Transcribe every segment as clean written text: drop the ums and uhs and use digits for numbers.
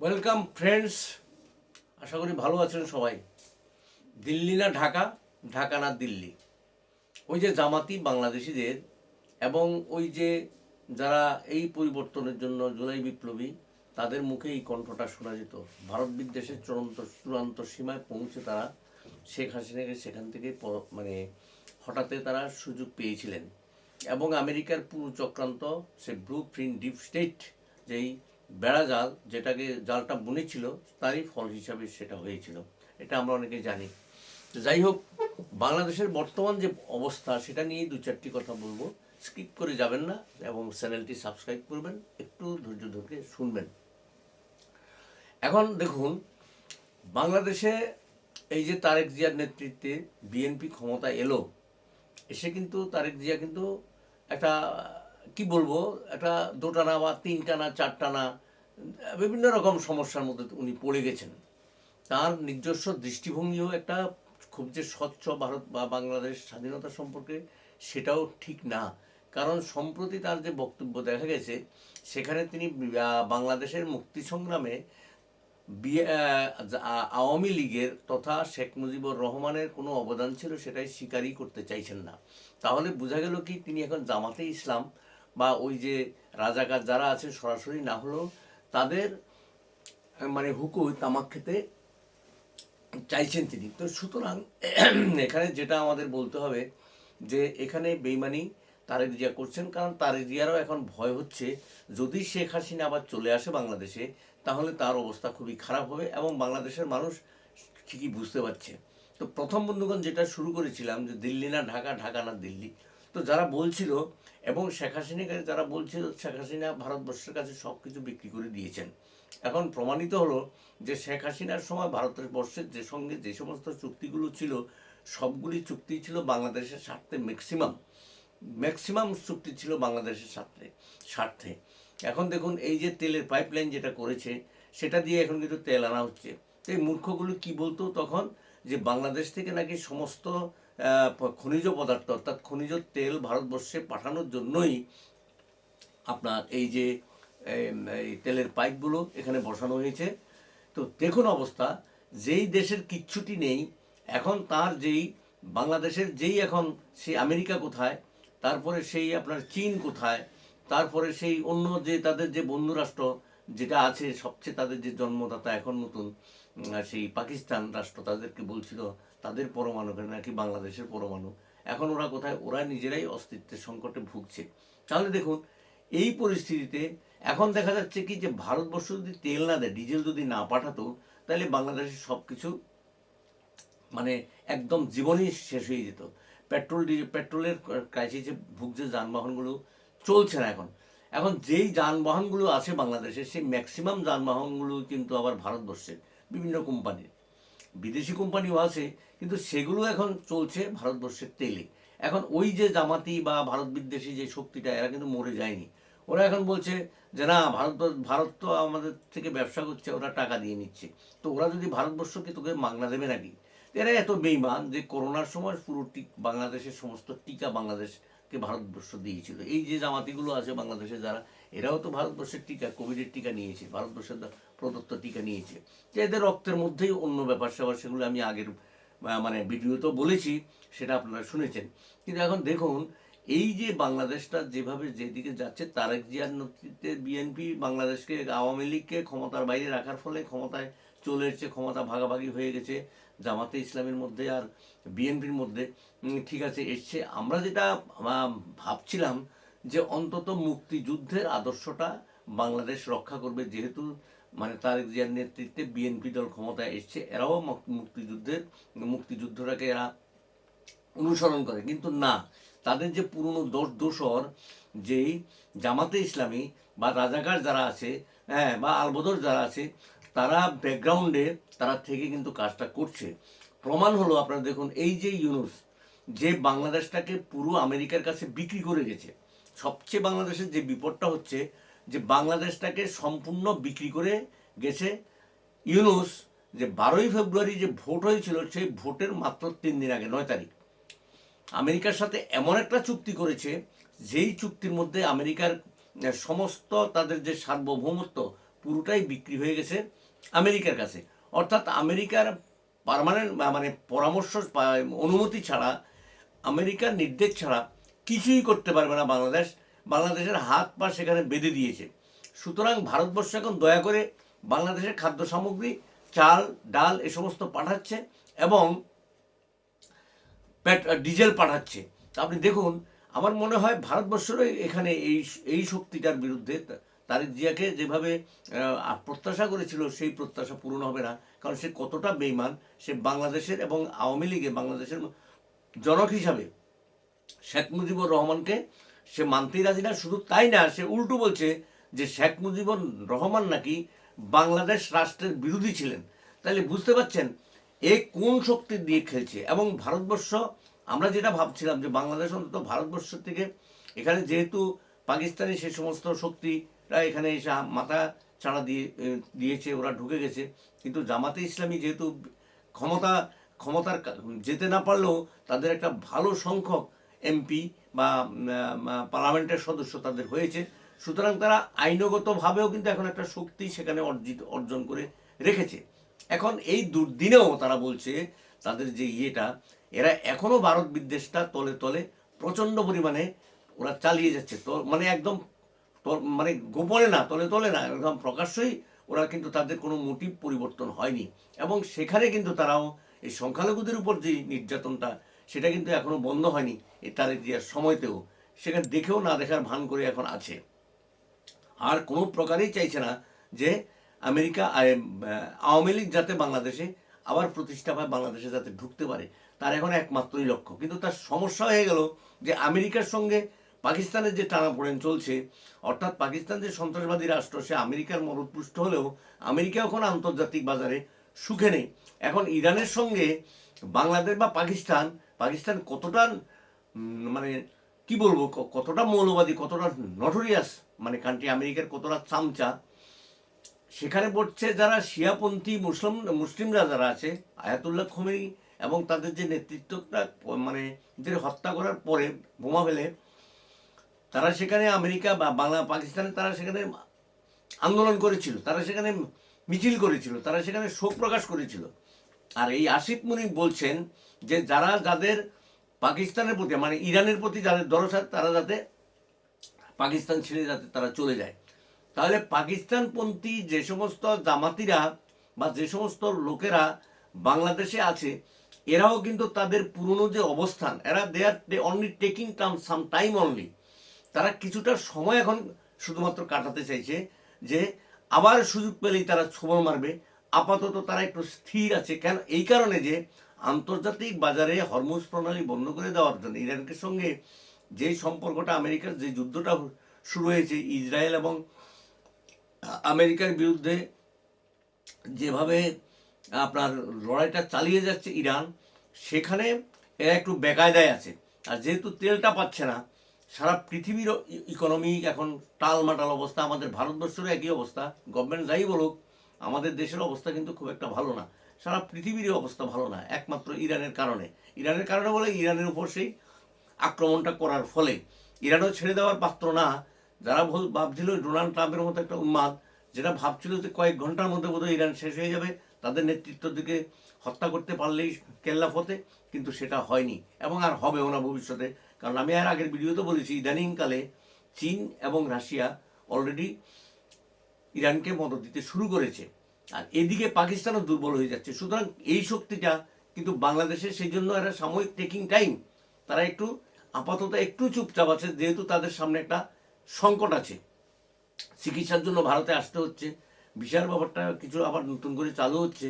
Welcome friends, আশা করি ভালো আছেন সবাই। দিল্লি না ঢাকা, ঢাকা না দিল্লি, ওই যে জামাতি বাংলাদেশিদের এবং ওই যে যারা এই পরিবর্তনের জন্য জুলাই বিপ্লবী, তাদের মুখে এই কণ্ঠটা শোনা যেত। ভারত বিদ্বেষের চূড়ান্ত সীমায় পৌঁছে তারা শেখ হাসিনাকে সেখান থেকে মানে হঠাতে তারা সুযোগ পেয়েছিলেন। এবং আমেরিকার পুরো চক্রান্ত, সে ব্লু প্রিন্ট ডিপ স্টেট, যেই বেড়া জাল, যেটাকে জালটা বুনেছিল, তারই ফল হিসাবে সেটা হয়েছিল। এটা আমরা অনেকে জানি। তো যাই হোক, বাংলাদেশের বর্তমান যে অবস্থা সেটা নিয়ে দু চারটি কথা বলবো। স্কিপ করে যাবেন না এবং চ্যানেলটি সাবস্ক্রাইব করবেন, একটু ধৈর্য ধরে শুনবেন। এখন দেখুন, বাংলাদেশে এই যে তারেক জিয়ার নেতৃত্বে বিএনপি ক্ষমতা এলো, এসে কিন্তু তারেক জিয়া কিন্তু একটা, কি বলবো, একটা দোটানা বা তিনটানা চারটানা বিভিন্ন রকম সমস্যার মধ্যে উনি পড়ে গেছেন। তার নিজস্ব দৃষ্টিভঙ্গিও একটা খুব যে স্বচ্ছ ভারত বা বাংলাদেশ স্বাধীনতা সম্পর্কে, সেটাও ঠিক না। কারণ সম্প্রতি তার যে বক্তব্য দেখা গেছে, সেখানে তিনি বাংলাদেশের মুক্তি সংগ্রামে আওয়ামী লীগের তথা শেখ মুজিবুর রহমানের কোনো অবদান ছিল সেটাই স্বীকারই করতে চাইছেন না। তাহলে বোঝা গেল কি, তিনি এখন জামাতে ইসলাম বা ওই যে রাজাকার যারা আছে সরাসরি না হলেও তাদের মানে হুকুই তামাক খেতে চাইছেন তিনি। তো সুতরাং এখানে যেটা আমাদের বলতে হবে যে এখানে বেইমানি তারেক জিয়া করছেন। কারণ তারেক জিয়ারও এখন ভয় হচ্ছে, যদি শেখ হাসিনা আবার চলে আসে বাংলাদেশে, তাহলে তার অবস্থা খুবই খারাপ হবে এবং বাংলাদেশের মানুষ ঠিকই বুঝতে পারছে। তো প্রথম বন্ধুগণ যেটা শুরু করেছিলাম যে দিল্লি না ঢাকা, ঢাকা না দিল্লি, তো যারা বলছিল এবং শেখ হাসিনাকে যারা বলছিল শেখ হাসিনা ভারতবর্ষের কাছে সব কিছু বিক্রি করে দিয়েছেন, এখন প্রমাণিত হলো যে শেখ হাসিনার সময় ভারতের বর্ষের যে সঙ্গে যে সমস্ত চুক্তিগুলো ছিল, সবগুলি চুক্তি ছিল বাংলাদেশের স্বার্থে। ম্যাক্সিমাম চুক্তি ছিল বাংলাদেশের স্বার্থে। এখন দেখুন, এই যে তেলের পাইপলাইন যেটা করেছে, সেটা দিয়ে এখন কিন্তু তেল আনা হচ্ছে। তো এই মূর্খগুলো কি বলতো তখন, যে বাংলাদেশ থেকে নাকি সমস্ত খনিজ পদার্থ অর্থাৎ খনিজ তেল ভারতবর্ষে পাঠানোর জন্যই আপনার এই যে এই তেলের পাইপগুলো এখানে বসানো হয়েছে। তো দেখুন অবস্থা, যেই দেশের কিচ্ছুটি নেই, এখন তার যেই বাংলাদেশের যেই এখন সেই আমেরিকা কোথায়, তারপরে সেই আপনার চীন কোথায়, তারপরে সেই অন্য যে তাদের যে বন্ধু রাষ্ট্র যেটা আছে সবচেয়ে, তাদের যে জন্মদাতা এখন নতুন সেই পাকিস্তান রাষ্ট্র, তাদেরকে বলছিল তাদের পরমাণু নাকি বাংলাদেশের পরমাণু। এখন ওরা কোথায়? ওরা নিজেরাই অস্তিত্বের সংকটে ভুগছে। তাহলে দেখুন, এই পরিস্থিতিতে এখন দেখা যাচ্ছে কি, যে ভারতবর্ষ যদি তেল না দেয়, ডিজেল যদি না পাঠাতো, তাহলে বাংলাদেশের সব কিছু মানে একদম জীবনই শেষ হয়ে যেত। পেট্রোলের ক্রাইসিসে ভুগছে যানবাহনগুলো, চলছে না এখন। এখন যেই যানবাহনগুলো আছে বাংলাদেশে, সেই ম্যাক্সিমাম যানবাহনগুলো কিন্তু আবার ভারতবর্ষের বিভিন্ন কোম্পানির, বিদেশি কোম্পানিও আছে, কিন্তু সেগুলো এখন চলছে ভারতবর্ষের তেলে। এখন ওই যে জামাতি বা ভারত বিদ্বেষী যে শক্তিটা, এরা কিন্তু মরে যায়নি। ওরা এখন বলছে যে না, ভারত তো আমাদের থেকে ব্যবসা করছে, ওরা টাকা দিয়ে নিচ্ছে, তো ওরা যদি ভারতবর্ষকে তোকে মাগনা দেবে নাকি? এরা এত বেইমান যে করোনার সময় পুরো বাংলাদেশের সমস্ত টিকা বাংলাদেশকে ভারতবর্ষ দিয়েছিল। এই যে জামাতিগুলো আছে বাংলাদেশে যারা, এরাও তো ভারতবর্ষের টিকা, কোভিডের টিকা নিয়েছে, ভারতবর্ষের প্রদত্ত টিকা নিয়েছে। যে এদের রক্তের মধ্যেই অন্য ব্যাপার স্যাপার, সেগুলো আমি আগের মানে ভিডিওতেও বলেছি, সেটা আপনারা শুনেছেন। কিন্তু এখন দেখুন, এই যে বাংলাদেশটা যেভাবে যেদিকে যাচ্ছে, তারেক জিয়ার নেতৃত্বে বিএনপি বাংলাদেশকে, আওয়ামী লীগকে ক্ষমতার বাইরে রাখার ফলে ক্ষমতায় চলে এসেছে, ক্ষমতা ভাগাভাগি হয়ে গেছে জামাতে ইসলামের মধ্যে আর বিএনপির মধ্যে। ঠিক আছে, এসছে। আমরা যেটা ভাবছিলাম যে অন্তত মুক্তিযুদ্ধের আদর্শটা বাংলাদেশ রক্ষা করবে, যেহেতু মানে তারেক জিয়ার নেতৃত্বে বিএনপি দল ক্ষমতায় এসছে, এরাও মুক্তিযুদ্ধটাকে এরা অনুসরণ করে। কিন্তু না, তাদের যে পুরনো দোসর, যেই জামাতে ইসলামী বা রাজাকার যারা আছে, হ্যাঁ, বা আলবদর যারা আছে, তারা ব্যাকগ্রাউন্ডে তারা থেকে কিন্তু কাজটা করছে। প্রমাণ হলো, আপনারা দেখুন, এই যে ইউনুস, যে বাংলাদেশটাকে পুরো আমেরিকার কাছে বিক্রি করে গেছে। সবচেয়ে বাংলাদেশের যে বিপদটা হচ্ছে, যে বাংলাদেশটাকে সম্পূর্ণ বিক্রি করে গেছে ইউনুস। যে 12ই ফেব্রুয়ারি যে ভোট হয়েছিল, সেই ভোটের মাত্র 3 দিন আগে, 9 তারিখ, আমেরিকার সাথে এমন একটা চুক্তি করেছে, যেই চুক্তির মধ্যে আমেরিকার সমস্ত তাদের যে সার্বভৌমত্ব পুরোটাই বিক্রি হয়ে গেছে আমেরিকার কাছে। অর্থাৎ আমেরিকার পার্মানেন্ট মানে পরামর্শ অনুমতি ছাড়া, আমেরিকার নির্দেশ ছাড়া কিছুই করতে পারবে না বাংলাদেশ। বাংলাদেশের হাত পা সেখানে বেঁধে দিয়েছে। সুতরাং ভারতবর্ষ এখন দয়া করে বাংলাদেশের খাদ্য সামগ্রী, চাল ডাল এ সমস্ত পাঠাচ্ছে এবং ডিজেল পাঠাচ্ছে। আপনি দেখুন, আমার মনে হয় ভারতবর্ষেরও এখানে এই শক্তিটার বিরুদ্ধে তারেক জিয়াকে যেভাবে প্রত্যাশা করেছিল সেই প্রত্যাশা পূরণ হবে না। কারণ সে কতটা বেইমান, সে বাংলাদেশের এবং আওয়ামী লীগে বাংলাদেশের জনক হিসাবে শেখ মুজিবুর রহমানকে সে মানতেই রাজি না। শুধু তাই না, সে উল্টো বলছে যে শেখ মুজিবুর রহমান নাকি বাংলাদেশ রাষ্ট্রের বিরোধী ছিলেন। তাহলে বুঝতে পারছেন এ কোন শক্তি দিয়ে খেলছে। এবং ভারতবর্ষ, আমরা যেটা ভাবছিলাম যে বাংলাদেশ অন্তত ভারতবর্ষ থেকে, এখানে যেহেতু পাকিস্তানি সে সমস্ত শক্তিরা এখানে এসে মাথা ছাড়া দিয়েছে, ওরা ঢুকে গেছে। কিন্তু জামাতে ইসলামী যেহেতু ক্ষমতার যেতে না পারলেও তাদের একটা ভালো সংখ্যক এমপি বা পার্লামেন্টের সদস্য তাদের হয়েছে, সুতরাং তারা আইনগতভাবেও কিন্তু এখন একটা শক্তি সেখানে অর্জন করে রেখেছে। এখন এই দুর্দিনেও তারা বলছে তাদের যে এরা এখনও ভারত বিদ্বেষটা তলে তলে প্রচণ্ড পরিমাণে ওরা চালিয়ে যাচ্ছে। তো মানে একদম মানে গোপনে না, তলে তলে না, একদম প্রকাশ্যই ওরা কিন্তু তাদের কোনো মোটিভ পরিবর্তন হয়নি। এবং সেখানে কিন্তু তারাও এই সংখ্যালঘুদের উপর যে নির্যাতনটা, সেটা কিন্তু এখনো বন্ধ হয়নি। এই তারেক জিয়ার সময়তেও সেখানে দেখেও না দেখার ভান করে এখন আছে। আর কোনো প্রকারেই চাইছে না যে আওয়ামী লীগ যাতে বাংলাদেশে আবার প্রতিষ্ঠা পায়, বাংলাদেশে যাতে ঢুকতে পারে, তার এখন একমাত্রই লক্ষ্য। কিন্তু তার সমস্যা হয়ে গেল যে আমেরিকার সঙ্গে পাকিস্তানের যে টানাপোড়েন চলছে, অর্থাৎ পাকিস্তান যে সন্ত্রাসবাদী রাষ্ট্র, সে আমেরিকার মদতপুষ্ট হলেও আমেরিকা এখন আন্তর্জাতিক বাজারে সুখে নেই। এখন ইরানের সঙ্গে বাংলাদেশ বা পাকিস্তান কতটা মানে কি বলবো, কতটা মৌলবাদী, কতটা নটোরিয়াস মানে কান্ট্রি, আমেরিকার কতটা চামচা, সেখানে পড়ছে যারা শিয়াপন্থী মুসলিমরা যারা আছে, আয়াতুল্লাহ খোমেনি এবং তাদের যে নেতৃত্বটা মানে যে হত্যা করার পরে বোমা ফেলে, তারা সেখানে আমেরিকা বা পাকিস্তানে তারা সেখানে আন্দোলন করেছিল, তারা সেখানে মিছিল করেছিল, তারা সেখানে শোক প্রকাশ করেছিল। আর এই আসিফ মুনির বলছেন যে যাদের পাকিস্তানের প্রতি মানে ইরানের প্রতি যাদের দরদ, তারা যাতে পাকিস্তান ছেড়ে যাতে তারা চলে যায়। তাহলে পাকিস্তানপন্থী যে সমস্ত জামাতিরা বা যে সমস্ত লোকেরা বাংলাদেশে আছে, এরাও কিন্তু তাদের পুরনো যে অবস্থান, they are only taking some time only, তারা কিছুটা সময় এখন শুধুমাত্র কাটাতে চাইছে, যে আবার সুযোগ পেলেই তারা ছোবল মারবে। আপাতত তারা একটু স্থির আছে। কেন? এই কারণে যে আন্তর্জাতিক বাজারে হরমুজ প্রণালী বন্ধ করে দেওয়ার জন্য ইরানের সঙ্গে যে সম্পর্কটা, আমেরিকার যে যুদ্ধটা শুরু হয়েছে, ইসরায়েল এবং আমেরিকার বিরুদ্ধে যেভাবে আপনার লড়াইটা চালিয়ে যাচ্ছে ইরান, সেখানে এরা একটু বেকায়দায় আছে। আর যেহেতু তেলটা পাচ্ছে না, সারা পৃথিবীর ইকোনমি এখন টালমাটাল অবস্থা। আমাদের ভারতবর্ষেরও একই অবস্থা, গভর্নমেন্ট যাই বলুক, আমাদের দেশের অবস্থা কিন্তু খুব একটা ভালো না। সারা পৃথিবীর অবস্থা ভালো না, একমাত্র ইরানের কারণে বলে ইরানের উপর সেই আক্রমণটা করার ফলে। ইরানও ছেড়ে দেওয়ার পাত্র না। যারা ভাবছিল ডোনাল্ড ট্রাম্পের মতো একটা উন্মাদ, যেটা ভাবছিল যে কয়েক ঘন্টার মধ্যে বোধহয় ইরান শেষ হয়ে যাবে, তাদের নেতৃত্বের দিকে হত্যা করতে পারলেই কেল্লা ফতে, কিন্তু সেটা হয়নি এবং আর হবেও না ভবিষ্যতে। কারণ আমি আর আগের ভিডিওতে বলেছি, ইদানিংকালে চীন এবং রাশিয়া অলরেডি ইরানকে মদত দিতে শুরু করেছে, আর এদিকে পাকিস্তানও দুর্বল হয়ে যাচ্ছে। সুতরাং এই শক্তিটা কিন্তু বাংলাদেশে, সেই জন্য এরা সাময়িক টেকিং টাইম, তারা একটু আপাতত একটু চুপচাপ আছে, যেহেতু তাদের সামনে একটা সংকট আছে। চিকিৎসার জন্য ভারতে আসতে হচ্ছে, ভিসার ব্যাপারটা কিছু আবার নতুন করে চালু হচ্ছে,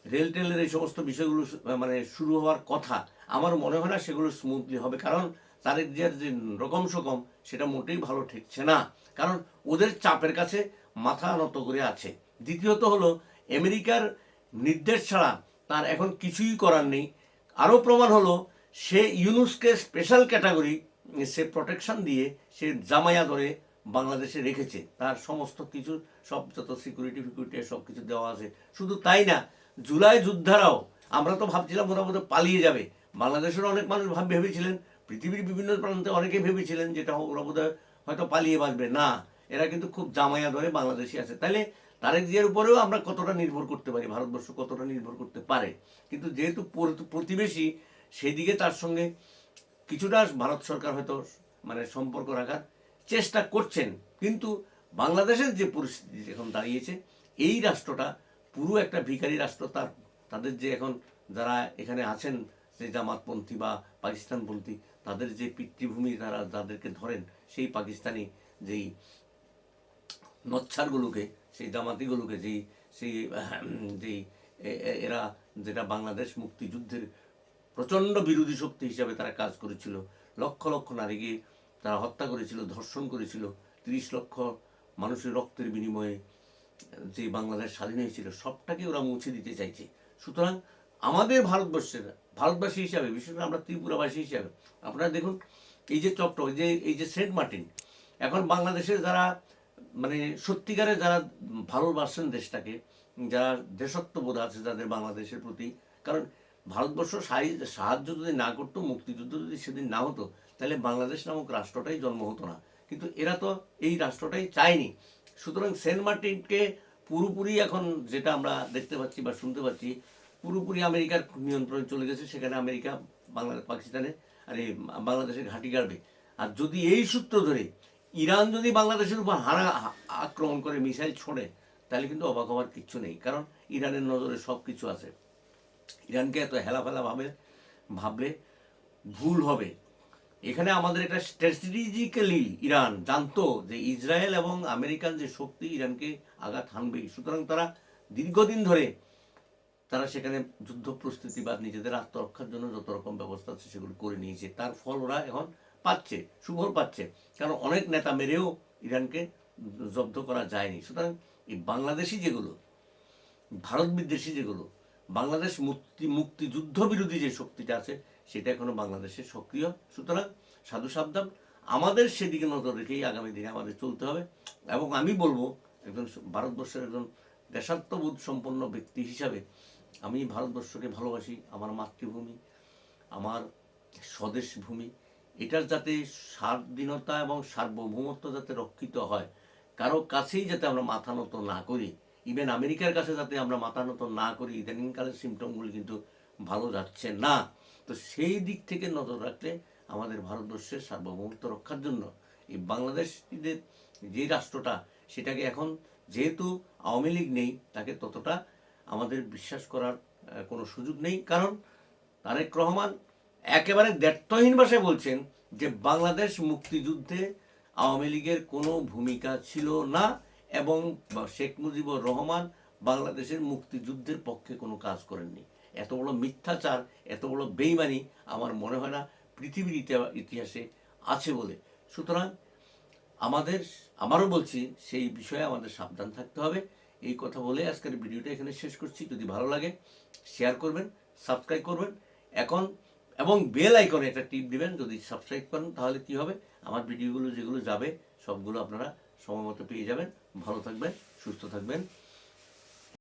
রেল টেলের এই সমস্ত বিষয়গুলো মানে শুরু হওয়ার কথা। আমার মনে হয় না সেগুলো স্মুথলি হবে, কারণ তারেক জিয়ার যে রকম সকম সেটা মোটেই ভালো ঠেকছে না, কারণ ওদের চাপের কাছে মাথা নত করে আছে। দ্বিতীয়ত হলো, আমেরিকার নির্দেশ ছাড়া তার এখন কিছুই করার নেই। আরও প্রমাণ হলো, সে ইউনুসকে স্পেশাল ক্যাটাগরি সে প্রোটেকশন দিয়ে সে জামায়া ধরে বাংলাদেশে রেখেছে, তার সমস্ত কিছু সব যত সিকিউরিটি সব কিছু দেওয়া আছে। শুধু তাই না, জুলাই যোদ্ধারাও, আমরা তো ভাবছিলাম মোটামুটি পালিয়ে যাবে, বাংলাদেশের অনেক মানুষ ভেবেছিলেন, পৃথিবীর বিভিন্ন প্রান্তে অনেকে ভেবেছিলেন যেটা ওরা বোধহয় হয়তো পালিয়ে বাঁচবে না, এরা কিন্তু খুব জামায়া ধরে বাংলাদেশি আছে। তাহলে তারেক জিয়ার উপরেও আমরা কতটা নির্ভর করতে পারি, ভারতবর্ষ কতটা নির্ভর করতে পারে। কিন্তু যেহেতু প্রতিবেশী, সেদিকে তার সঙ্গে কিছুটা ভারত সরকার হয়তো মানে সম্পর্ক রাখার চেষ্টা করছেন। কিন্তু বাংলাদেশের যে পরিস্থিতি এখন দাঁড়িয়েছে, এই রাষ্ট্রটা পুরো একটা ভিখারি রাষ্ট্র। তাদের যে এখন যারা এখানে আছেন, যে জামাতপন্থী বা পাকিস্তানপন্থী, তাদের যে পিতৃভূমি, তারা যাদেরকে ধরেন, সেই পাকিস্তানি যেই নচ্ছারগুলোকে, সেই জামাতিগুলোকে, যেই এরা যেটা বাংলাদেশ মুক্তিযুদ্ধের প্রচণ্ড বিরোধী শক্তি হিসাবে তারা কাজ করেছিল, লক্ষ লক্ষ নারীকে তারা হত্যা করেছিল, ধর্ষণ করেছিল, 30 লক্ষ মানুষের রক্তের বিনিময়ে যে বাংলাদেশ স্বাধীন হয়েছিল, সবটাকে ওরা মুছে দিতে চাইছে। সুতরাং আমাদের ভারতবাসী হিসাবে, বিশেষ করে আমরা ত্রিপুরাবাসী হিসাবে, আপনারা দেখুন এই যে এই যে সেন্ট মার্টিন, এখন বাংলাদেশের যারা মানে সত্যিকারে যারা ভালোবাসেন দেশটাকে, যারা দেশত্ববোধ আছে যাদের বাংলাদেশের প্রতি, কারণ ভারতবর্ষ সাহায্য যদি না করতো, মুক্তিযুদ্ধ যদি সেদিন না হতো, তাহলে বাংলাদেশ নামক রাষ্ট্রটাই জন্ম হতো না। কিন্তু এরা তো এই রাষ্ট্রটাই চায়নি। সুতরাং সেন্ট মার্টিনকে পুরোপুরি এখন যেটা আমরা দেখতে পাচ্ছি বা শুনতে পাচ্ছি, পুরোপুরি আমেরিকার নিয়ন্ত্রণে চলে গেছে। সেখানে আমেরিকা পাকিস্তানে আর এই বাংলাদেশের ঘাঁটি গাড়বে। আর যদি এই সূত্র ধরে ইরান যদি বাংলাদেশের উপর আক্রমণ করে, মিসাইল ছোড়ে, তাহলে কিন্তু অবাক হওয়ার কিচ্ছু নেই। কারণ ইরানের নজরে সব কিছু আছে। ইরানকে এত হেলাফেলা ভাবলে ভুল হবে। এখানে আমাদের একটা স্ট্র্যাটেজিক্যালি ইরান জানতো যে ইসরায়েল এবং আমেরিকান যে শক্তি ইরানকে আঘাত হানবেই। সুতরাং তারা দীর্ঘদিন ধরে তারা সেখানে যুদ্ধ প্রস্তুতি বা নিজেদের আত্মরক্ষার জন্য যত রকম ব্যবস্থা আছে সেগুলো করে নিয়েছে। তার ফল ওরা এখন পাচ্ছে, সুফল পাচ্ছে। কারণ অনেক নেতা মেরেও ইরানকে জব্দ করা যায়নি। সুতরাং এই বাংলাদেশি যেগুলো, ভারত বিদ্বেষী যেগুলো, বাংলাদেশ মুক্তিযুদ্ধ বিরোধী যে শক্তিটা আছে, সেটা এখনো বাংলাদেশে সক্রিয়। সুতরাং সাধু সাবধান, আমাদের সেদিকে নজর রেখেই আগামী দিনে আমাদের চলতে হবে। এবং আমি বলবো, একজন ভারতবর্ষের একজন দেশাত্মবোধ সম্পন্ন ব্যক্তি হিসাবে আমি ভারতবর্ষকে ভালোবাসি। আমার মাতৃভূমি, আমার স্বদেশ ভূমি, এটার যাতে স্বাধীনতা এবং সার্বভৌমত্ব যাতে রক্ষিত হয়, কারো কাছেই যাতে আমরা মাথা নত না করি, ইভেন আমেরিকার কাছে যাতে আমরা মাথা নত না করি। ইদানিংকালের সিমটমগুলি কিন্তু ভালো যাচ্ছে না। তো সেই দিক থেকে নজর রাখলে আমাদের ভারতবর্ষের সার্বভৌমত্ব রক্ষার জন্য এই বাংলাদেশিদের যে রাষ্ট্রটা, সেটাকে এখন যেহেতু আওয়ামী লীগ নেই, তাকে ততটা আমাদের বিশ্বাস করার কোনো সুযোগ নেই। কারণ তারেক রহমান একেবারে দ্ব্যর্থহীন ভাষায় বলছেন যে বাংলাদেশ মুক্তিযুদ্ধে আওয়ামী লীগের কোনো ভূমিকা ছিল না, এবং শেখ মুজিবুর রহমান বাংলাদেশের মুক্তিযুদ্ধের পক্ষে কোনো কাজ করেননি। এত বড় মিথ্যাচার, এত বড় বেইমানি আমার মনে হয় না পৃথিবীর ইতিহাসে আছে বলে। সুতরাং আমারও বলছি, সেই বিষয়ে আমাদের সাবধান থাকতে হবে। এই কথা বলে আজকের ভিডিওটা এখানে শেষ করছি। যদি ভালো লাগে শেয়ার করবেন, সাবস্ক্রাইব করবেন এবং বেল আইকনে একটা টিপ দিবেন। যদি সাবস্ক্রাইব করেন তাহলে কি হবে, আমার ভিডিওগুলো যেগুলো যাবে সবগুলো আপনারা সময়মতো পেয়ে যাবেন। ভালো থাকবেন, সুস্থ থাকবেন।